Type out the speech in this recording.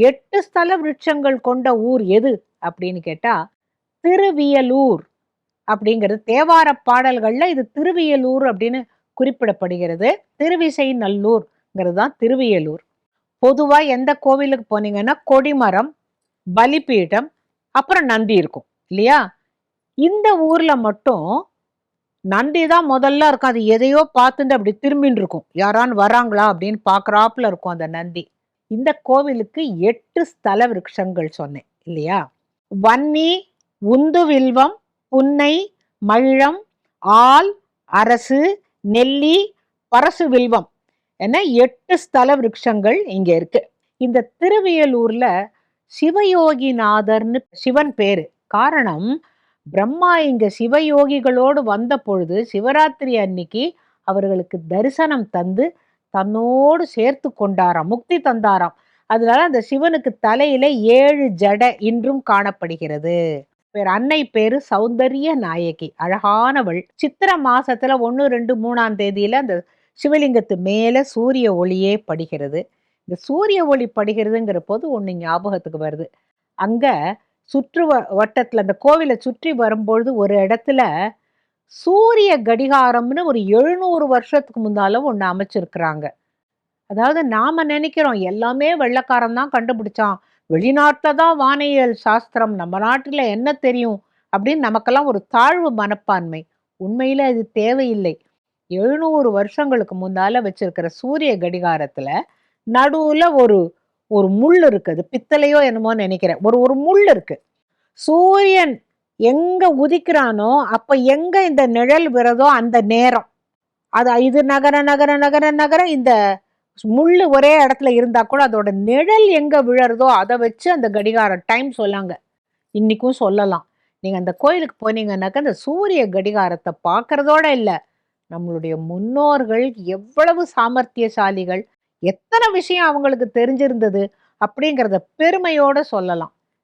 8 ஸ்தல விருட்சங்கள் கொண்ட ஊர் எது அப்படின்னு கேட்டா திருவியலூர் அப்படிங்கிறது. தேவார பாடல்கள்ல இது திருவியலூர் அப்படின்னு குறிப்பிடப்படுகிறது. திருவிசை நல்லூர்ங்கிறது தான் திருவியலூர். பொதுவா எந்த கோவிலுக்கு போனீங்கன்னா கொடிமரம், பலிபீடம், அப்புறம் நந்தி இருக்கும் இல்லையா? இந்த ஊர்ல மட்டும் நந்தி தான் முதல்ல இருக்கும். அது எதையோ பார்த்துட்டு அப்படி திரும்பின்னு இருக்கும். யாரான்னு வராங்களா அப்படின்னு பார்க்கறாப்புல இருக்கும் அந்த நந்தி. இந்த கோவிலுக்கு 8 ஸ்தல விருட்சங்கள் சொன்னேன் இல்லையா? வன்னி, உந்து வில்வம், புன்னை, மள்ளம், ஆல், அரசு, நெல்லி, பரசு வில்வம் என 8 ஸ்தல விருட்சங்கள் இங்க இருக்கு. இந்த திருவியலூர்ல சிவயோகிநாதர்னு சிவன் பேரு. காரணம், பிரம்மா இங்க சிவயோகிகளோடு வந்த பொழுது சிவராத்திரி அன்னைக்கு அவர்களுக்கு தரிசனம் தந்து தன்னோடு சேர்த்து கொண்டாராம், முக்தி தந்தாராம். அதனால அந்த சிவனுக்கு தலையில 7 ஜடை இன்றும் காணப்படுகிறது. அன்னை பேரு சௌந்தரிய நாயகி, அழகானவள். சித்திர மாசத்துல 1, 2, 3ஆம் தேதியில அந்த சிவலிங்கத்து மேல சூரிய ஒளியே படுகிறது. இந்த சூரிய ஒளி படுகிறதுங்கிற போது ஒண்ணு ஞாபகத்துக்கு வருது. அங்க சுற்று வட்டத்துல அந்த கோவிலை சுற்றி வரும்பொழுது ஒரு இடத்துல சூரிய கடிகாரம்னு ஒரு 700 வருஷத்துக்கு முன்னால ஒண்ணு அமைச்சிருக்கிறாங்க. அதாவது நாம நினைக்கிறோம் எல்லாமே வெள்ளைக்காரன் தான் கண்டுபிடிச்சான், வெளிநாட்டுல தான் வானியல் சாஸ்திரம், நம்ம நாட்டுல என்ன தெரியும் அப்படின்னு நமக்கெல்லாம் ஒரு தாழ்வு மனப்பான்மை. உண்மையில அது தேவையில்லை. 700 வருஷங்களுக்கு முன்னால வச்சிருக்கிற சூரிய கடிகாரத்துல நடுவுல ஒரு ஒரு முள் இருக்குது. பித்தளையோ என்னமோ நினைக்கிறேன். ஒரு ஒரு முள் இருக்கு. சூரியன் எங்க உதிக்கிறானோ அப்ப எங்க இந்த நிழல் விறதோ அந்த நேரம் அது இது நகர நகர நகர நகர இந்த முள்ளு ஒரே இடத்துல இருந்தா கூட அதோட நிழல் எங்க விழறதோ அதை வச்சு அந்த கடிகாரம் டைம் சொல்லாங்க. இன்னைக்கும் சொல்லலாம். நீங்க அந்த கோயிலுக்கு போனீங்கன்னாக்க அந்த சூரிய கடிகாரத்தை பார்க்கறதோட இல்லை, நம்மளுடைய முன்னோர்கள் எவ்வளவு சாமர்த்தியசாலிகள், எத்தனை விஷயம் அவங்களுக்கு தெரிஞ்சிருந்தது அப்படிங்கிறத பெருமையோட சொல்லலாம்.